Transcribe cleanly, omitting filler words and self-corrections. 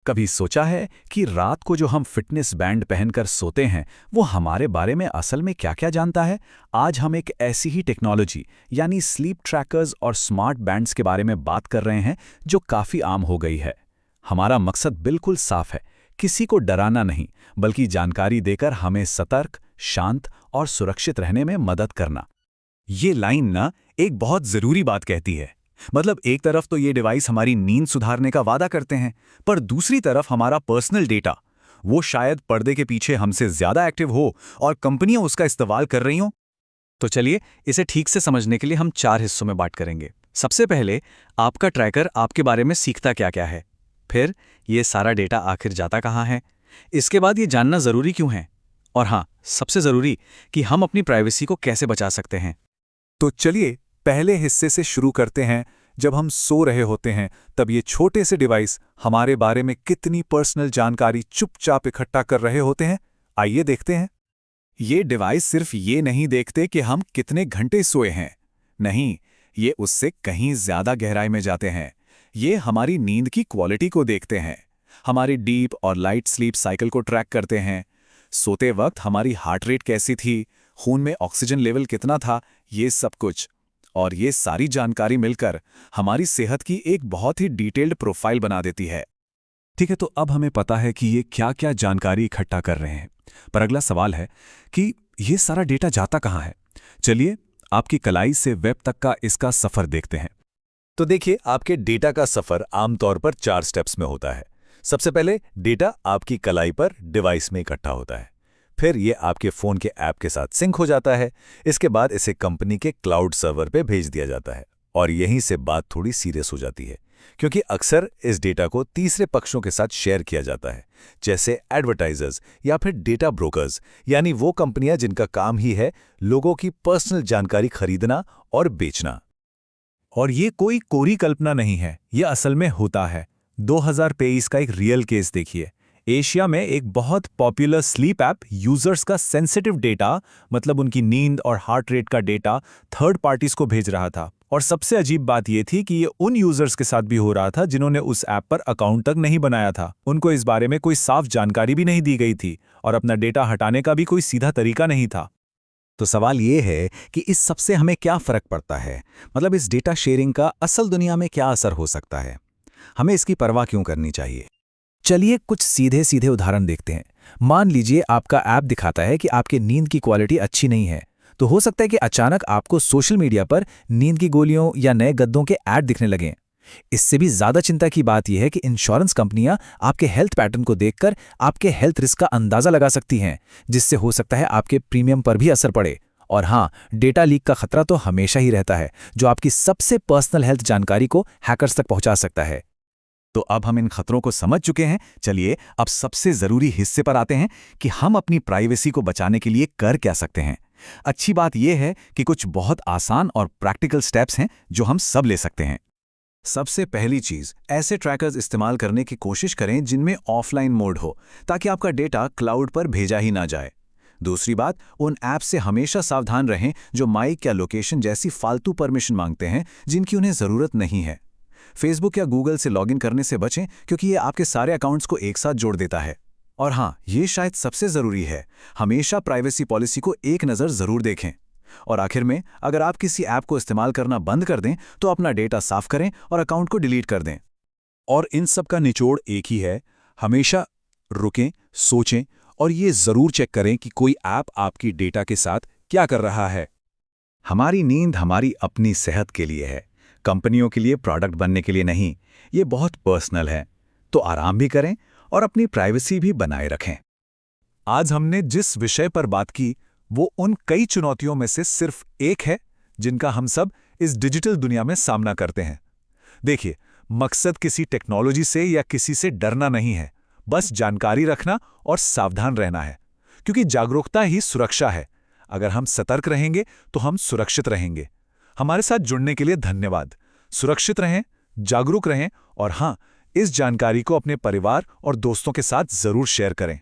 कभी सोचा है कि रात को जो हम फिटनेस बैंड पहनकर सोते हैं वो हमारे बारे में असल में क्या-क्या जानता है? आज हम एक ऐसी ही टेक्नोलॉजी यानी स्लीप ट्रैकर्स और स्मार्ट बैंड्स के बारे में बात कर रहे हैं जो काफ़ी आम हो गई है। हमारा मकसद बिल्कुल साफ है, किसी को डराना नहीं, बल्कि जानकारी देकर हमें सतर्क, शांत और सुरक्षित रहने में मदद करना। ये लाइन ना एक बहुत जरूरी बात कहती है। मतलब एक तरफ तो ये डिवाइस हमारी नींद सुधारने का वादा करते हैं, पर दूसरी तरफ हमारा पर्सनल डेटा, वो शायद पर्दे के पीछे हमसे ज्यादा एक्टिव हो और कंपनियां उसका इस्तेमाल कर रही हों। तो चलिए इसे ठीक से समझने के लिए हम 4 हिस्सों में बांट करेंगे। सबसे पहले, आपका ट्रैकर आपके बारे में सीखता क्या क्या है। फिर ये सारा डेटा आखिर जाता कहाँ है। इसके बाद ये जानना जरूरी क्यों है। और हाँ, सबसे जरूरी कि हम अपनी प्राइवेसी को कैसे बचा सकते हैं। तो चलिए पहले हिस्से से शुरू करते हैं। जब हम सो रहे होते हैं तब ये छोटे से डिवाइस हमारे बारे में कितनी पर्सनल जानकारी चुपचाप इकट्ठा कर रहे होते हैं, आइए देखते हैं। ये डिवाइस सिर्फ ये नहीं देखते कि हम कितने घंटे सोए हैं। नहीं, ये उससे कहीं ज्यादा गहराई में जाते हैं। ये हमारी नींद की क्वालिटी को देखते हैं, हमारी डीप और लाइट स्लीप साइकिल को ट्रैक करते हैं। सोते वक्त हमारी हार्ट रेट कैसी थी, खून में ऑक्सीजन लेवल कितना था, ये सब कुछ। और ये सारी जानकारी मिलकर हमारी सेहत की एक बहुत ही डिटेल्ड प्रोफाइल बना देती है। ठीक है, तो अब हमें पता है कि ये क्या क्या जानकारी इकट्ठा कर रहे हैं, पर अगला सवाल है कि ये सारा डेटा जाता कहाँ है। चलिए आपकी कलाई से वेब तक का इसका सफर देखते हैं। तो देखिए, आपके डेटा का सफर आमतौर पर 4 स्टेप्स में होता है। सबसे पहले डेटा आपकी कलाई पर डिवाइस में इकट्ठा होता है। फिर ये आपके फ़ोन के ऐप के साथ सिंक हो जाता है। इसके बाद इसे कंपनी के क्लाउड सर्वर पे भेज दिया जाता है। और यहीं से बात थोड़ी सीरियस हो जाती है, क्योंकि अक्सर इस डेटा को तीसरे पक्षों के साथ शेयर किया जाता है, जैसे एडवर्टाइजर्स या फिर डेटा ब्रोकर्स, यानी वो कंपनियां जिनका काम ही है लोगों की पर्सनल जानकारी खरीदना और बेचना। और ये कोई कोरी कल्पना नहीं है, ये असल में होता है। 2023 का एक रियल केस देखिए। एशिया में एक बहुत पॉपुलर स्लीप ऐप यूजर्स का सेंसिटिव डेटा, मतलब उनकी नींद और हार्ट रेट का डेटा, थर्ड पार्टीज को भेज रहा था। और सबसे अजीब बात यह थी कि ये उन यूजर्स के साथ भी हो रहा था जिन्होंने उस ऐप पर अकाउंट तक नहीं बनाया था। उनको इस बारे में कोई साफ जानकारी भी नहीं दी गई थी और अपना डेटा हटाने का भी कोई सीधा तरीका नहीं था। तो सवाल ये है कि इस सबसे हमें क्या फर्क पड़ता है, मतलब इस डेटा शेयरिंग का असल दुनिया में क्या असर हो सकता है, हमें इसकी परवाह क्यों करनी चाहिए। चलिए कुछ सीधे सीधे उदाहरण देखते हैं। मान लीजिए आपका ऐप दिखाता है कि आपकी नींद की क्वालिटी अच्छी नहीं है, तो हो सकता है कि अचानक आपको सोशल मीडिया पर नींद की गोलियों या नए गद्दों के ऐड दिखने लगें। इससे भी ज्यादा चिंता की बात यह है कि इंश्योरेंस कंपनियां आपके हेल्थ पैटर्न को देखकर आपके हेल्थ रिस्क का अंदाजा लगा सकती हैं, जिससे हो सकता है आपके प्रीमियम पर भी असर पड़े। और हाँ, डेटा लीक का खतरा तो हमेशा ही रहता है, जो आपकी सबसे पर्सनल हेल्थ जानकारी को हैकर्स तक पहुंचा सकता है। तो अब हम इन खतरों को समझ चुके हैं। चलिए अब सबसे जरूरी हिस्से पर आते हैं कि हम अपनी प्राइवेसी को बचाने के लिए कर क्या सकते हैं। अच्छी बात यह है कि कुछ बहुत आसान और प्रैक्टिकल स्टेप्स हैं जो हम सब ले सकते हैं। सबसे पहली चीज, ऐसे ट्रैकर्स इस्तेमाल करने की कोशिश करें जिनमें ऑफलाइन मोड हो, ताकि आपका डेटा क्लाउड पर भेजा ही ना जाए। दूसरी बात, उन ऐप से हमेशा सावधान रहें जो माइक या लोकेशन जैसी फालतू परमिशन मांगते हैं जिनकी उन्हें जरूरत नहीं है। फेसबुक या गूगल से लॉगिन करने से बचें, क्योंकि ये आपके सारे अकाउंट्स को एक साथ जोड़ देता है। और हाँ, ये शायद सबसे जरूरी है, हमेशा प्राइवेसी पॉलिसी को एक नज़र जरूर देखें। और आखिर में, अगर आप किसी ऐप को इस्तेमाल करना बंद कर दें तो अपना डेटा साफ करें और अकाउंट को डिलीट कर दें। और इन सब का निचोड़ एक ही है, हमेशा रुकें, सोचें और ये जरूर चेक करें कि कोई ऐप आपकी डेटा के साथ क्या कर रहा है। हमारी नींद हमारी अपनी सेहत के लिए है, कंपनियों के लिए प्रोडक्ट बनने के लिए नहीं। ये बहुत पर्सनल है, तो आराम भी करें और अपनी प्राइवेसी भी बनाए रखें। आज हमने जिस विषय पर बात की वो उन कई चुनौतियों में से सिर्फ एक है जिनका हम सब इस डिजिटल दुनिया में सामना करते हैं। देखिए, मकसद किसी टेक्नोलॉजी से या किसी से डरना नहीं है, बस जानकारी रखना और सावधान रहना है, क्योंकि जागरूकता ही सुरक्षा है। अगर हम सतर्क रहेंगे तो हम सुरक्षित रहेंगे। हमारे साथ जुड़ने के लिए धन्यवाद। सुरक्षित रहें, जागरूक रहें और हाँ, इस जानकारी को अपने परिवार और दोस्तों के साथ जरूर शेयर करें।